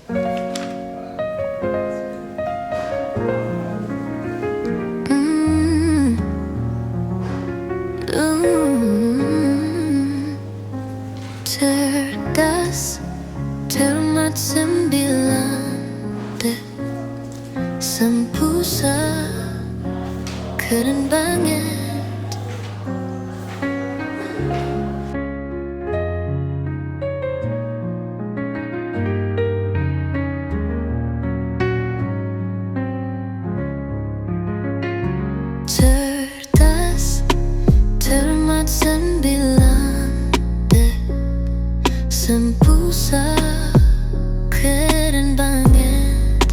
Cerdas, cermat sembilan deh, sembusa keren banget. Cerdas, cermat sembilan deh, sembusa keren banget.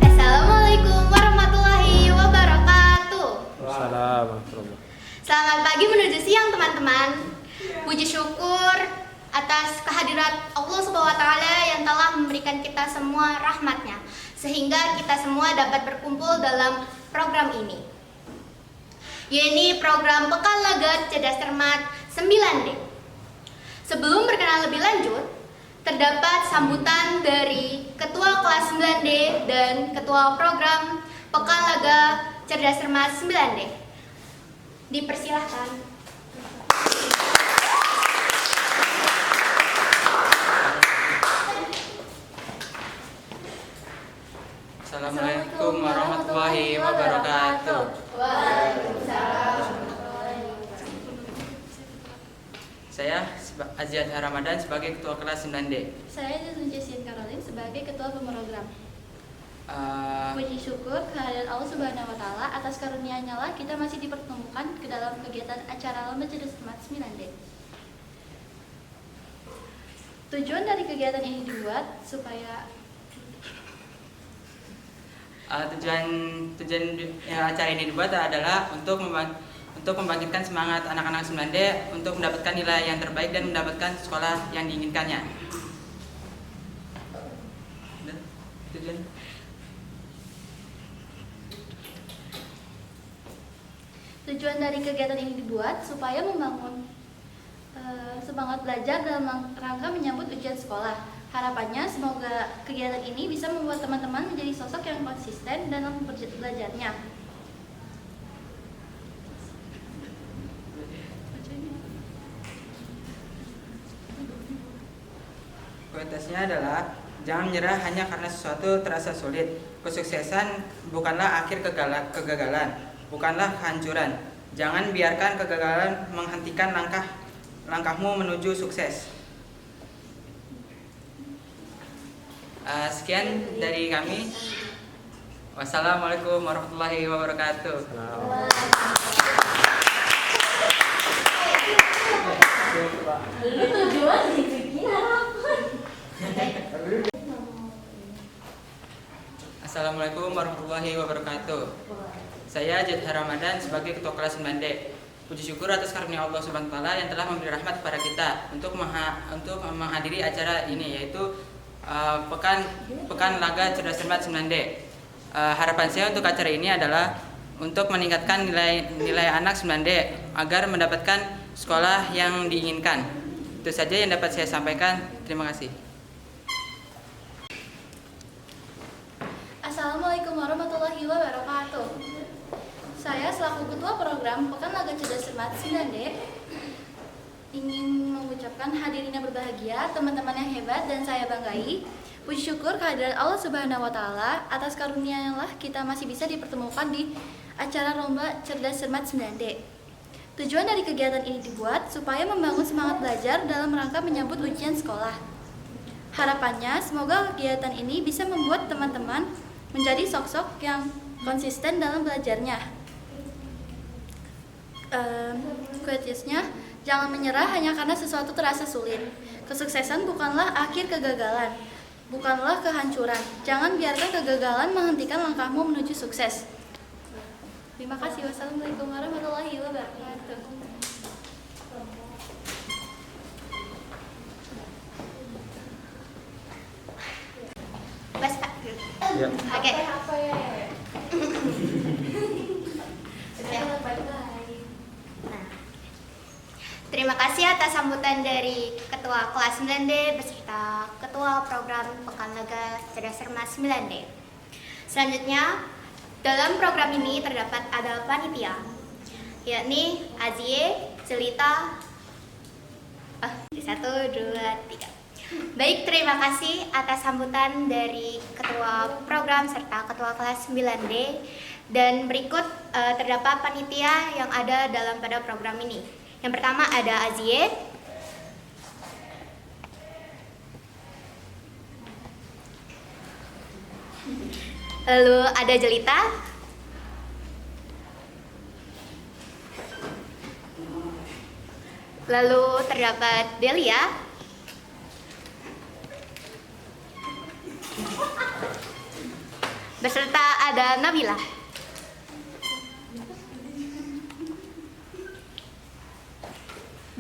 Assalamualaikum warahmatullahi wabarakatuh. Assalamualaikum. Selamat pagi menuju siang teman-teman. Puji syukur atas kehadirat Allah SWT yang telah memberikan kita semua rahmatnya, sehingga kita semua dapat berkumpul dalam program ini, yaitu program Pekan Laga Cerdas Cermat 9D. Sebelum berkenalan lebih lanjut, terdapat sambutan dari Ketua Kelas 9D dan Ketua Program Pekan Laga Cerdas Cermat 9D. Dipersilahkan. Assalamualaikum warahmatullahi wabarakatuh. Saya Aziat Ramadan sebagai Ketua Kelas 9D. Saya Jason Jessin Caroline sebagai Ketua Pemerogram. Puji syukur kehadiran Allah Subhanahu wa Ta'ala, atas karunia-Nya lah kita masih dipertemukan ke dalam kegiatan acara Lomba Cerdas Cermat 9D. Tujuan dari kegiatan ini dibuat supaya Tujuan acara ini dibuat adalah untuk membangkitkan semangat anak-anak 9D untuk mendapatkan nilai yang terbaik dan mendapatkan sekolah yang diinginkannya. Tujuan dari kegiatan ini dibuat supaya membangun semangat belajar dalam rangka menyambut ujian sekolah. Harapannya semoga kegiatan ini bisa membuat teman-teman menjadi sosok yang konsisten dalam belajarnya. Kualitasnya adalah jangan menyerah hanya karena sesuatu terasa sulit. Kesuksesan bukanlah akhir kegagalan, bukanlah kehancuran. Jangan biarkan kegagalan menghentikan langkahmu menuju sukses. Sekian dari kami. Wassalamualaikum warahmatullahi wabarakatuh. Assalamualaikum warahmatullahi wabarakatuh. Saya Jadha Ramadan sebagai Ketua Kelas 9D. Puji syukur atas karunia Allah Subhanahu wa Ta'ala yang telah memberi rahmat kepada kita untuk menghadiri acara ini, yaitu Pekan Laga Cerdas Cermat 9D. Harapan saya untuk acara ini adalah untuk meningkatkan nilai anak 9D agar mendapatkan sekolah yang diinginkan. Itu saja yang dapat saya sampaikan. Terima kasih. Assalamualaikum warahmatullahi wabarakatuh. Saya selaku Ketua Program Pekan Laga Cerdas Cermat 9D ingin mengucapkan hadirin yang berbahagia, teman-teman yang hebat dan saya banggai. Puji syukur kehadiran Allah Subhanahu wa Ta'ala, atas karunia-Nya lah kita masih bisa dipertemukan di acara Lomba Cerdas Cermat 9D. Tujuan dari kegiatan ini dibuat supaya membangun semangat belajar dalam rangka menyambut ujian sekolah. Harapannya semoga kegiatan ini bisa membuat teman-teman menjadi sosok yang konsisten dalam belajarnya. Quotes-nya, jangan menyerah hanya karena sesuatu terasa sulit. Kesuksesan bukanlah akhir kegagalan, bukanlah kehancuran. Jangan biarkan kegagalan menghentikan langkahmu menuju sukses. Terima kasih. Wassalamualaikum warahmatullahi wabarakatuh. Bas, Pak. Ya. Oke. Apa ya? terima kasih atas sambutan dari Ketua Kelas 9D beserta Ketua Program Pekan Lega Cerdas Cermat 9D. Selanjutnya, dalam program ini terdapat ada panitia, yakni Azie, Celita, 1, 2, 3. Baik, terima kasih atas sambutan dari Ketua Program serta Ketua Kelas 9D. Dan berikut terdapat panitia yang ada dalam pada program ini. Yang pertama ada Azie, lalu ada Jelita, lalu terdapat Delia, beserta ada Nabila.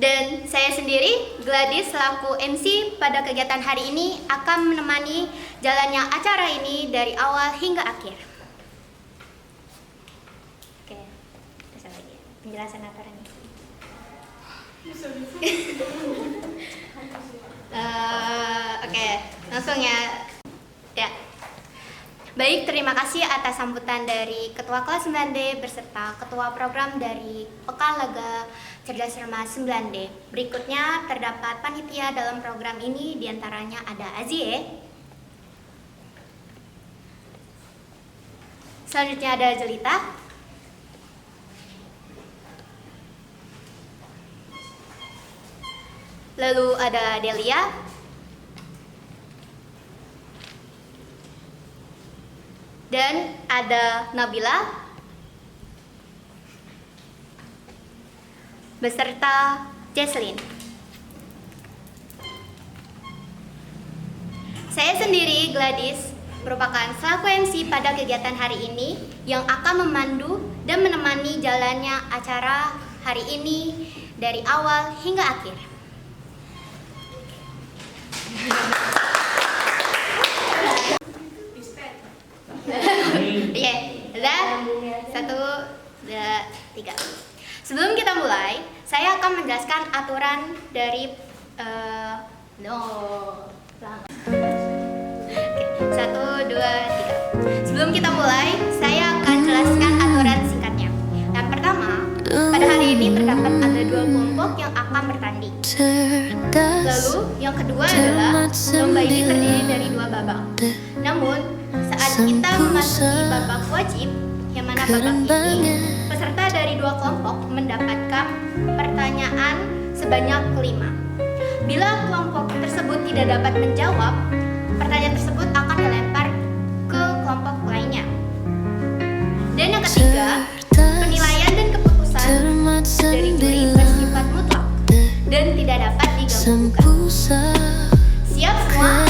Dan saya sendiri, Gladys, selaku MC pada kegiatan hari ini akan menemani jalannya acara ini dari awal hingga akhir. Oke, terus apa lagi? Penjelasan acara ini. Oke, langsung ya. Baik, terima kasih atas sambutan dari Ketua Kelas 9D beserta Ketua Program dari Pekan Lega Cerdas Cermat 9D. Berikutnya terdapat panitia dalam program ini, diantaranya ada Azie, selanjutnya ada Jelita, lalu ada Delia, dan ada Nabila beserta Jesslyn. Saya sendiri, Gladys, merupakan selaku MC pada kegiatan hari ini yang akan memandu dan menemani jalannya acara hari ini dari awal hingga akhir. Iya, udah 1, 2, 3. Sebelum kita mulai, saya akan menjelaskan aturan dari Oke, 1, 2, 3. Sebelum kita mulai, saya akan jelaskan aturan singkatnya. Yang pertama, pada hari ini terdapat ada 2 kelompok yang akan bertanding. Lalu, yang kedua adalah lomba ini terdiri dari 2 babak. Namun, saat kita memasuki babak wajib, yang mana babak ini, peserta dari 2 kelompok mendapatkan pertanyaan sebanyak 5. Bila kelompok tersebut tidak dapat menjawab, pertanyaan tersebut akan dilempar ke kelompok lainnya. Dan yang ketiga, penilaian dan keputusan dari juri bersifat mutlak dan tidak dapat digabungkan. Siap semua?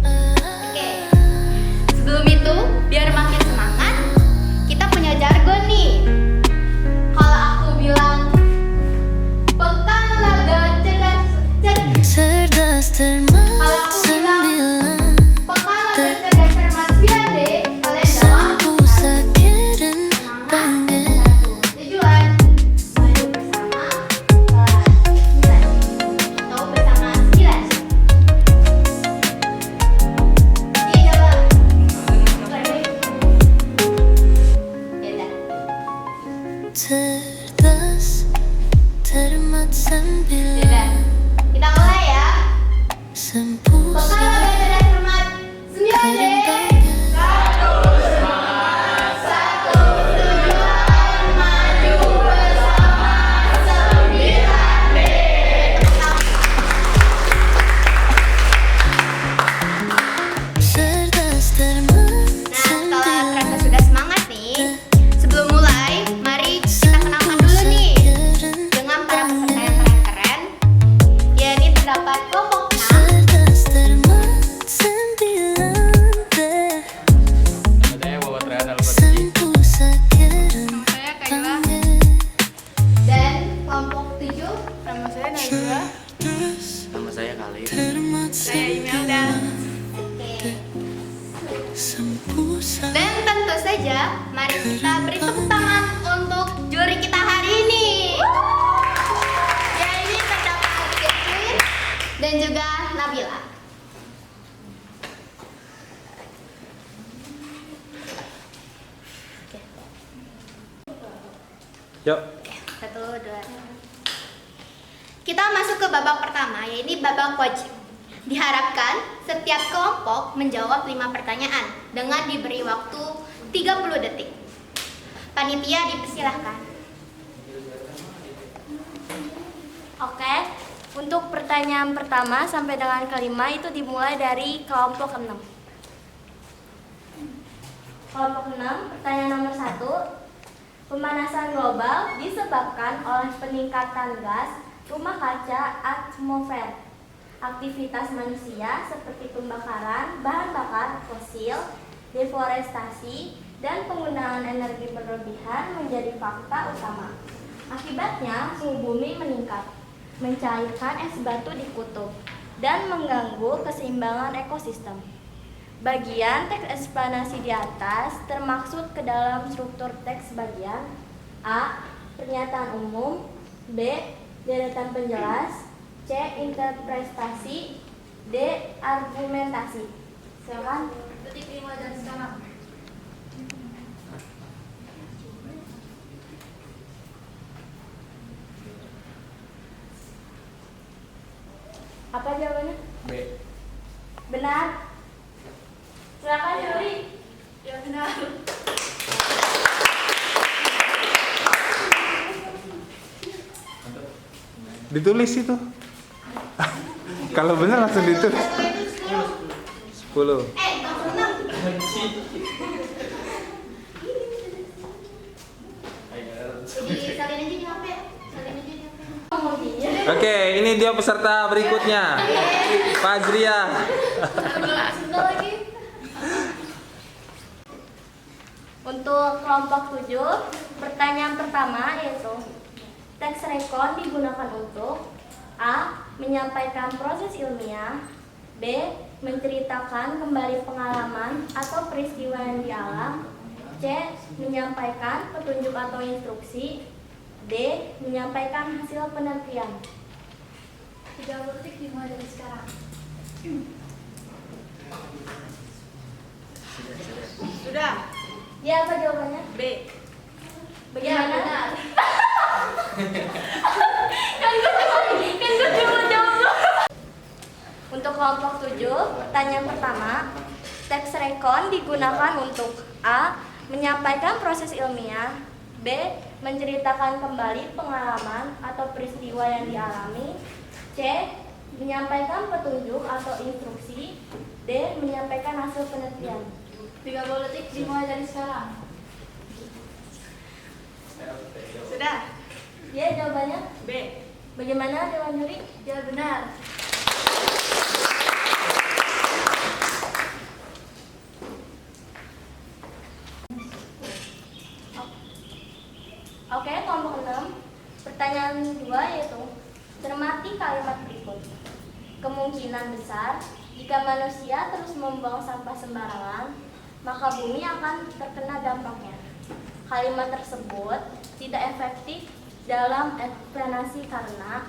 Oke. Sebelum itu, biar makin semangat, kita punya jargon nih. Kalau aku bilang Pekan Lega Cerdas Cermat, kalau aku bilang Pekan Lega Cerdas Cermat 9D, kalian jawab tujuan maju bersama kelas 9 atau bersama 9. Iya, jawab. Ya udah. Cerdas cermat 9 Yaudah, kita mulai ya. sempurna. Pekan Lega Cerdas Cermat 9D. Satu semangat, satu tujuan, maju bersama 9D. Cerdas cermat Nah, kalau terasa sudah semangat nih, sebelum mulai, mari kita kenalkan dulu nih dengan para peserta yang keren-keren. Ya, ini terdapat kelompok 6. cerdas cermat 9D Namanya Bapak Triana Al-Fatih. sempurna keren Saya Kayla. Dan kelompok 7. Nama saya Najwa. Nama saya Khalid. cermat Saya Imelda. Oke. sempurna. Dan tentu saja, mari kita beri tepuk tangan untuk juri kita hari ini. Yuk. Satu, dua. Kita masuk ke babak pertama, yaitu babak wajib. Diharapkan setiap kelompok menjawab 5 pertanyaan dengan diberi waktu 30 detik. Panitia dipersilahkan. Oke, untuk pertanyaan pertama sampai dengan kelima itu dimulai dari kelompok 6. Kelompok 6, pertanyaan nomor 1. Pemanasan global disebabkan oleh peningkatan gas rumah kaca atmosfer, aktivitas manusia seperti pembakaran bahan bakar fosil, deforestasi, dan penggunaan energi berlebihan menjadi fakta utama. Akibatnya, suhu bumi meningkat, mencairkan es batu di kutub, dan mengganggu keseimbangan ekosistem. Bagian teks eksplanasi di atas termaksud ke dalam struktur teks bagian A. Pernyataan umum, B. Deretan penjelas, C. Interpretasi, D. Argumentasi. Silakan. Detik dimulai dari sekarang. Apa jawabannya? B. Benar. Silakan Yuri. Ya benar. Ditulis itu. Kalau benar langsung ditulis. 10. Salin aja di HP. Salin aja di HP. Oke, ini dia peserta berikutnya. Fazria. Sebentar lagi. Untuk kelompok 7, pertanyaan pertama yaitu teks rekon digunakan untuk A. Menyampaikan proses ilmiah, B. Menceritakan kembali pengalaman atau peristiwa yang dialami, C. Menyampaikan petunjuk atau instruksi, D. Menyampaikan hasil penelitian. 30 detik dimulai dari sekarang. Sudah. Ya, apa jawabannya? B. Bagaimana? Benar. Kan gue cuma jawab. Untuk kelompok 7, pertanyaan pertama, teks rekon digunakan untuk A. Menyampaikan proses ilmiah, B. Menceritakan kembali pengalaman atau peristiwa yang dialami, C. Menyampaikan petunjuk atau instruksi, D. Menyampaikan hasil penelitian. 30 detik dimulai dari sekarang. Sudah. Ya, jawabannya B. bagaimana Dewan Juri? Ya benar. Oke, kelompok 6. Pertanyaan 2 yaitu cermati kalimat berikut. Kemungkinan besar jika manusia terus membuang sampah sembarangan, maka bumi akan terkena dampaknya. Kalimat tersebut tidak efektif dalam eksplanasi karena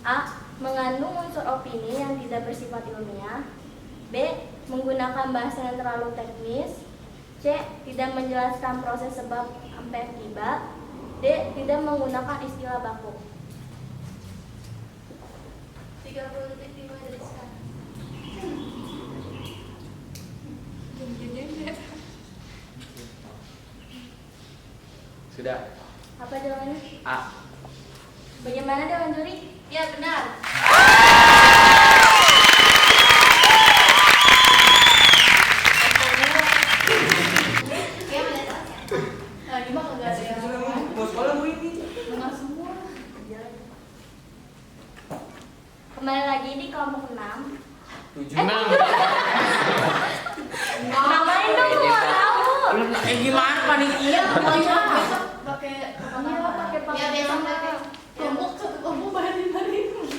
A. Mengandung unsur opini yang tidak bersifat ilmiah, B. Menggunakan bahasa yang terlalu teknis, C. Tidak menjelaskan proses sebab sampai akibat, D. Tidak menggunakan istilah baku. 30 detik dimulai dari sekarang. Sudah. Apa jawabannya? A. Bagaimana Dewan Juri? Ya benar. Gimana kagak ada yang Mau sekolah mau ini. benar semua. Kembali lagi di kelompok 6. 7. Namain dong, mau tahu. Gimana panitia? Pakai Ya besok pakai. kelompok satu kelompok bayar 5.000.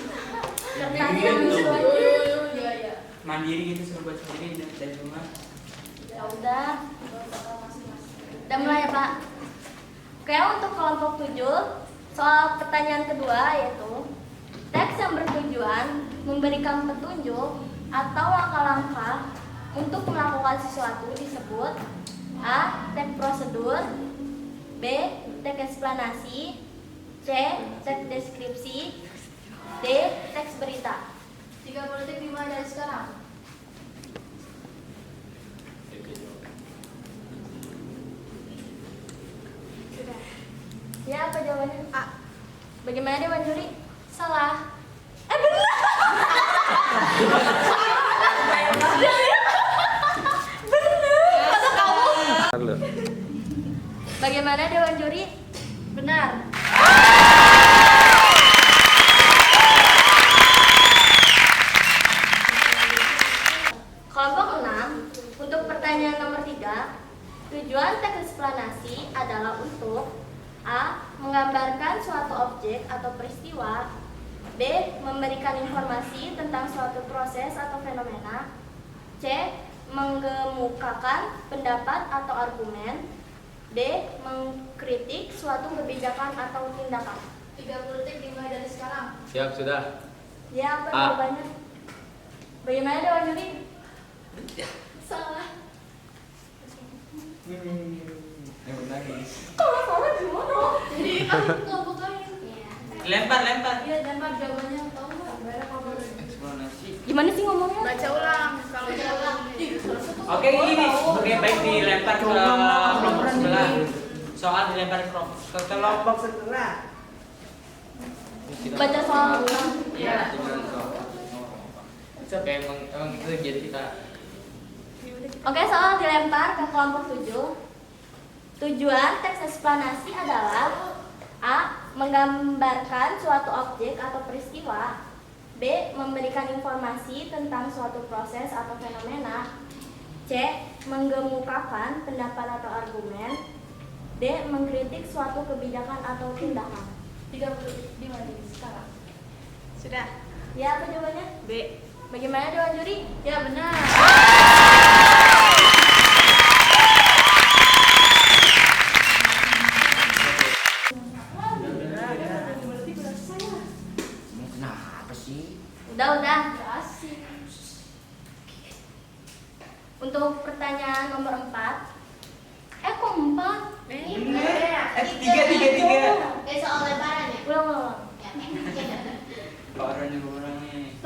Kertas yang sesuai. Iya iya. Mandiri gitu suruh buat sendiri dari rumah. Ya udah. Udah mulai ya Pak. Oke, untuk kelompok 7, soal pertanyaan kedua yaitu teks yang bertujuan memberikan petunjuk atau langkah-langkah untuk melakukan sesuatu disebut A. Teks prosedur, B. Teks eksplanasi. C. Teks deskripsi. D. Teks berita. 30 detik dimulai dari sekarang. Ya, apa jawabannya? A. Bagaimana Dewan Juri? Salah. Halo. Bagaimana Dewan Juri? Benar. Kelompok 6, untuk pertanyaan nomor 3, tujuan teks eksplanasi adalah untuk A. Menggambarkan suatu objek atau peristiwa. B. Memberikan informasi tentang suatu proses atau fenomena. C. Mengemukakan pendapat atau argumen. D. Mengkritik suatu kebijakan atau tindakan. 30 detik dimulai dari sekarang. Siap, sudah. Ya, apa A. jawabannya? Bagaimana Dewan Juri? Salah. Kalau salah gimana? Jadi aku kelompok lain. Lempar. Iya, lempar jawabannya tahu nggak? Eksplanasi. Gimana sih ngomongnya? Baca ulang. Kalau Baca ulang. Oke, gini. Oke, baik dilempar ke kelompok sebelah. Soal dilempar ke kelompok sebelah. Baca soal. Iya. Oke, emang itu jadi kita. Oke, soal dilempar ke kelompok 7. Tujuan teks eksplanasi adalah A. Menggambarkan suatu objek atau peristiwa. B. Memberikan informasi tentang suatu proses atau fenomena. C. Menggemukakan pendapat atau argumen. D. Mengkritik suatu kebijakan atau tindakan. 30 detik dimulai dari sekarang. Sudah. Ya, apa jawabannya? B. Bagaimana Dewan Juri? Ya, benar. Kenapa sih? Udah. Asik. Untuk pertanyaan nomor 4. Kok 4? Tiga. Soal lebaran ya? Ulang. Orangnya kurang nih.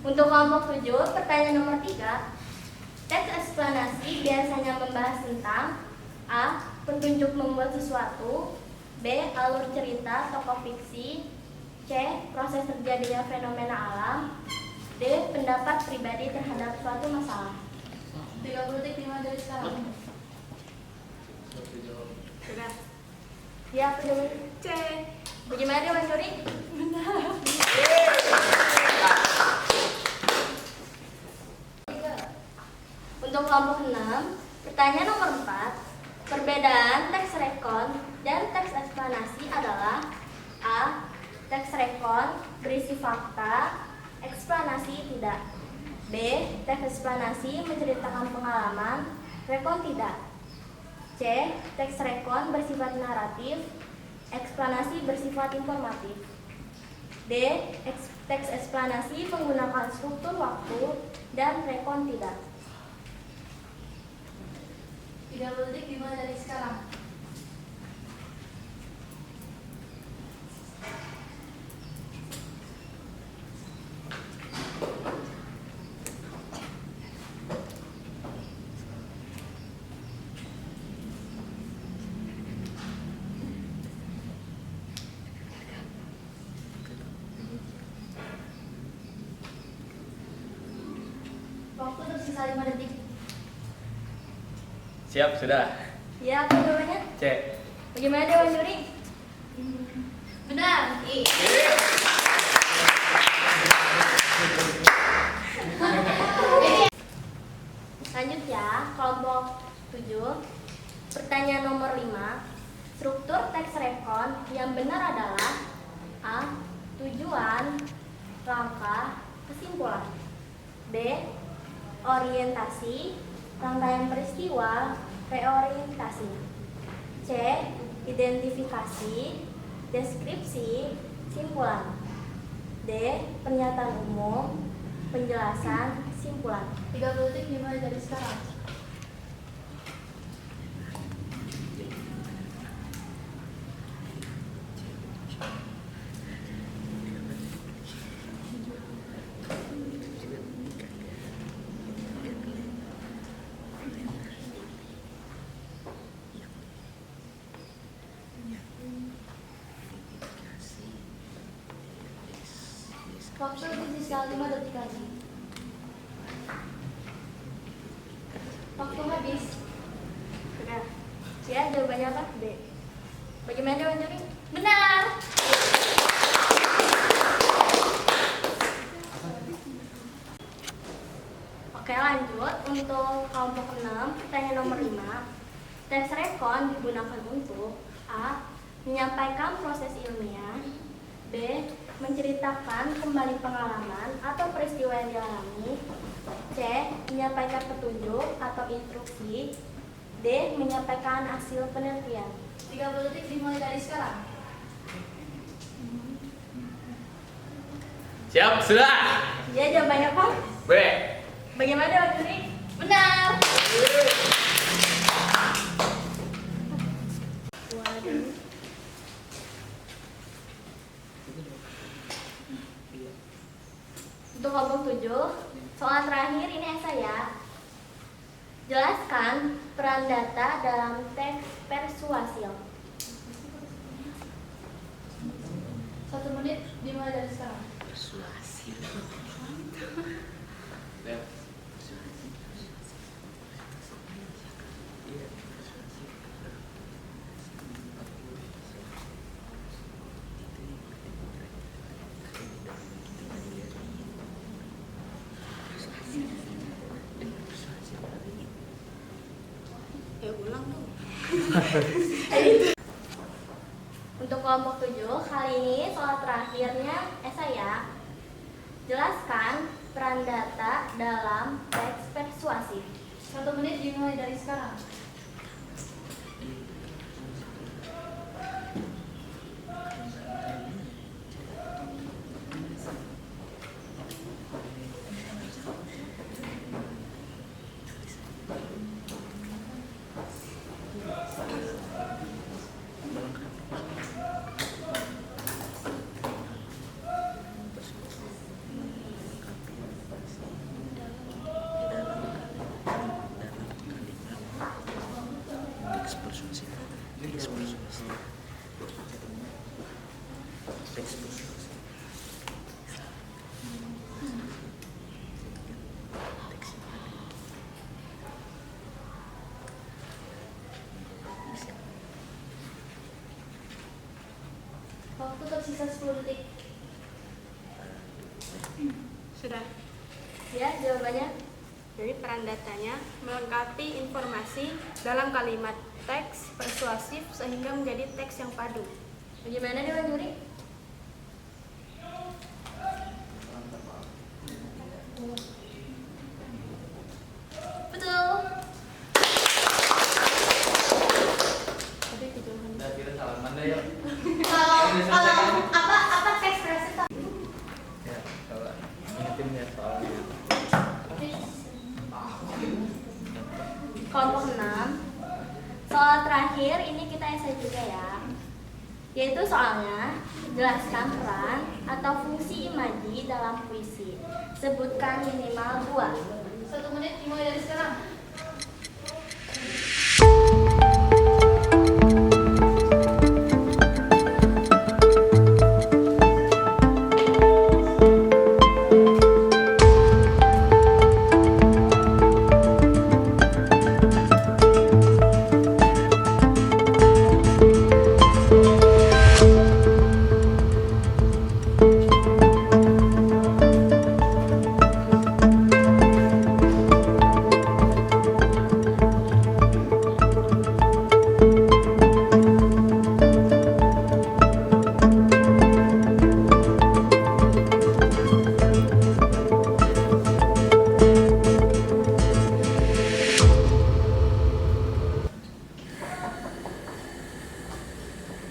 Untuk kelompok 7, pertanyaan nomor 3. Teks eksplanasi biasanya membahas tentang A. Petunjuk membuat sesuatu. B. Alur cerita tokoh fiksi. C. Proses terjadinya fenomena alam. D. Pendapat pribadi terhadap suatu masalah. 30 detik dimulai dari sekarang. Sudah. Ya, apa jawabannya? C. Bagaimana Dewan Juri? Untuk kelompok 6, pertanyaan nomor 4. Perbedaan teks rekon dan teks eksplanasi adalah A. Teks rekon berisi fakta, eksplanasi tidak. B. Teks eksplanasi menceritakan pengalaman, rekon tidak. C. Teks rekon bersifat naratif, eksplanasi bersifat informatif. D. Teks eksplanasi menggunakan struktur waktu dan rekon tidak. 30 detik dimulai dari sekarang. Waktu tersisa 5 detik. Siap, sudah. Ya, apa jawabannya? C. Bagaimana Dewan Juri? Benar. Lanjut ya, kelompok 7. Pertanyaan nomor 5. Struktur teks rekon yang benar adalah A. Tujuan, rangka, kesimpulan. B. Orientasi, rangkaian peristiwa, reorientasi. C. Identifikasi, deskripsi, simpulan. D. Pernyataan umum, penjelasan, simpulan. 30 detik dimulai dari sekarang. Waktu tersisa 5 detik lagi. Waktu habis. Sudah. Ya, jawabannya apa? B. Bagaimana Dewan Juri? Benar. Oke, lanjut untuk kelompok 6, pertanyaan nomor 5. Tes rekon digunakan untuk A. Menyampaikan proses ilmiah, B. Menceritakan kembali pengalaman atau peristiwa yang dialami, C. Menyampaikan petunjuk atau instruksi, D. Menyampaikan hasil penelitian. 30 detik dimulai dari sekarang. Siap, sudah. Ya, jawabannya apa? B. Bagaimana Dewan Juri? Benar. Untuk kelompok 7, soal terakhir ini esai ya. Jelaskan peran data dalam teks persuasil. 1 menit dimulai dari sekarang. Untuk kelompok 7, kali ini soal terakhirnya esai ya. Jelaskan peran data dalam teks persuasif. 1 menit dimulai dari sekarang. Waktu tersisa 10 detik. Sudah. Ya, jawabannya. Jadi peran datanya melengkapi informasi dalam kalimat teks persuasif sehingga menjadi teks yang padu. Bagaimana Dewan Juri? Betul. Udah, kita salaman deh yuk. Kalau apa teks persuasif? Ya, coba ingetin ya soalnya. Kelompok 6. Soal terakhir ini kita esai juga ya. Yaitu soalnya jelaskan peran atau fungsi imaji dalam puisi. Sebutkan minimal 2. 1 menit dimulai dari sekarang.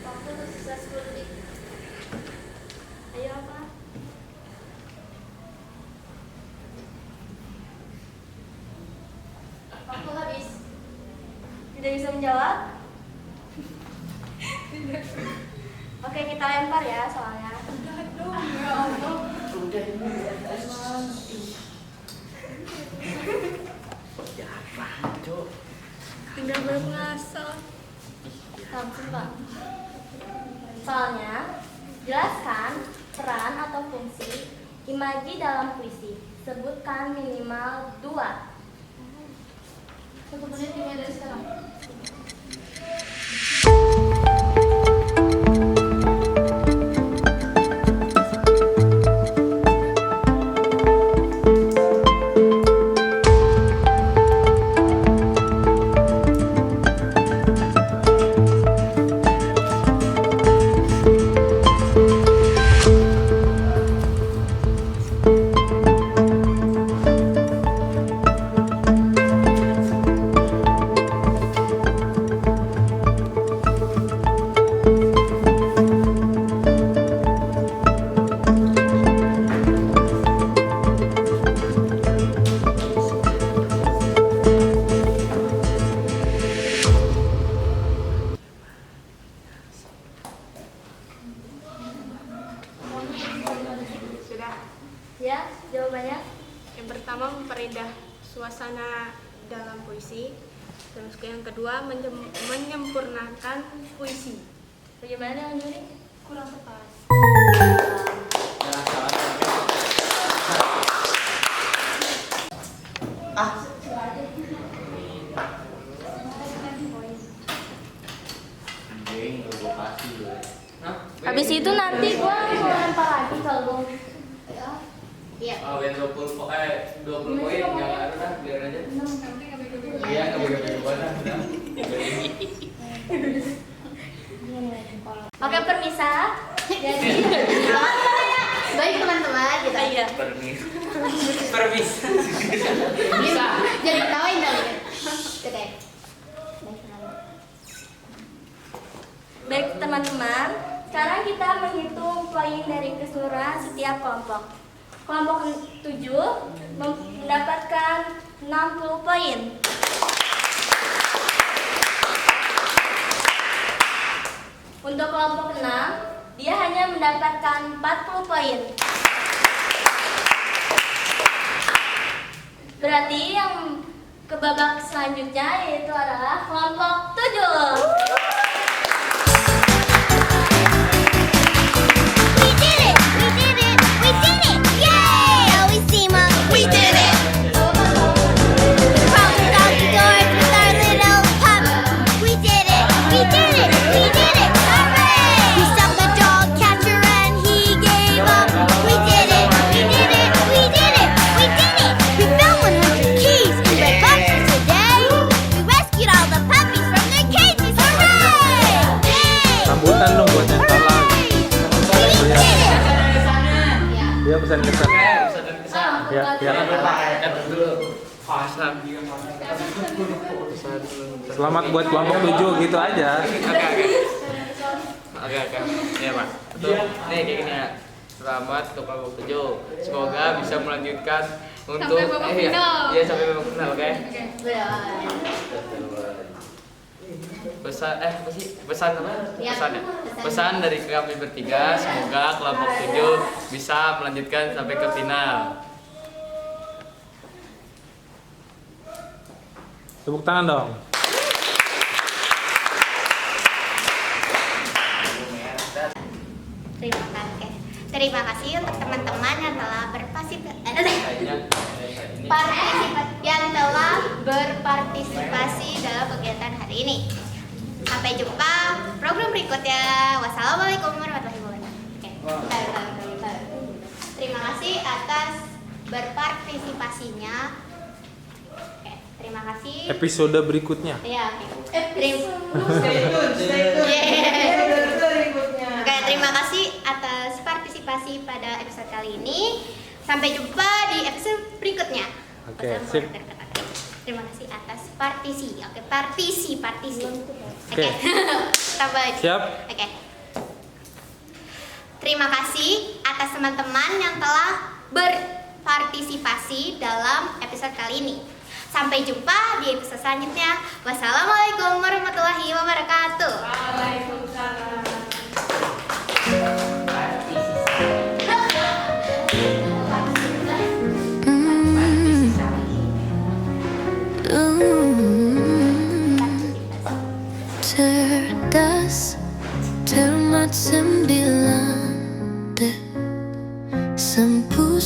Waktu tersisa 10 detik. Ayo apa? Waktu habis. Tidak bisa menjawab? Oke, kita lempar ya soalnya. Tinggal berpuasa. Langsung Pak. Soalnya, jelaskan peran atau fungsi Imaji dalam puisi. Sebutkan minimal 2. 1 menit dimulai dari sekarang. Sudah. Ya, jawabannya. Yang pertama memperindah suasana dalam puisi. Terus yang kedua menyempurnakan puisi. Bagaimana dengan Juri? Kurang tepat. Habis itu nanti gua mau lempar lagi kalau Iya. Oh, yang 20 poin yang ada dah biar aja. Iya, enggak bego-bego banget. Oke, permisah. Jadi Baik teman-teman, kita iya. Permis. bisa. Jadi ketawain dong. Oke. Baik teman-teman, sekarang kita menghitung poin dari keseluruhan setiap kelompok. Kelompok 7 mendapatkan 60 poin. Untuk kelompok 6, dia hanya mendapatkan 40 poin. Berarti yang ke babak selanjutnya yaitu adalah kelompok 7. Sambutan dong buat yang kalah. Dia pesan kesan. Ya, ya. Selamat buat kelompok 7 gitu aja. Oke. Iya, Pak. Betul. Nih kayak gini ya. Selamat untuk kelompok 7. Semoga bisa melanjutkan untuk Sampai babak final. Iya, sampai babak final, oke? Pesan apa sih? Pesan apa? Ya, Pesan ya. pesan. Pesan dari kami bertiga, semoga kelompok 7 bisa melanjutkan sampai ke final. Tepuk tangan dong. Terima kasih untuk teman-teman yang telah berpartisipasi dalam kegiatan hari ini. Sampai jumpa program berikutnya. Wassalamualaikum warahmatullahi wabarakatuh. Terima kasih atas berpartisipasinya. Terima kasih. Episode berikutnya. Ya, terima kasih atas partisipasi pada episode kali ini. Sampai jumpa di episode berikutnya. Oke, sip. Terima kasih atas partisi. Oke, partisi. Oke. Tambah. Siap. Oke. Terima kasih atas teman-teman yang telah berpartisipasi dalam episode kali ini. Sampai jumpa di episode selanjutnya. Wassalamualaikum warahmatullahi wabarakatuh. Waalaikumsalam. Cerdas, cermat 9 deh, sembuh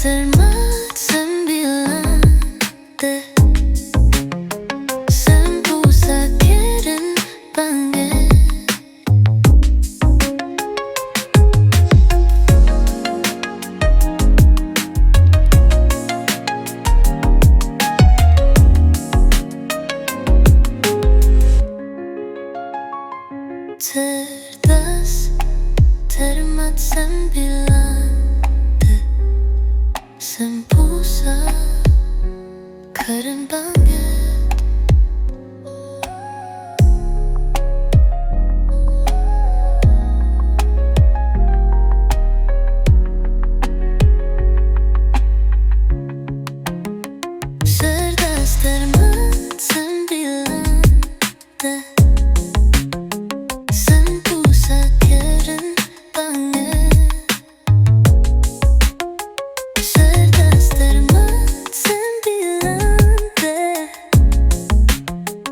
cermat sembilan deh. Sembuh sakit dan bangga. Cerdas, cermat sembilan deh. Sembuh sakit dan bangga.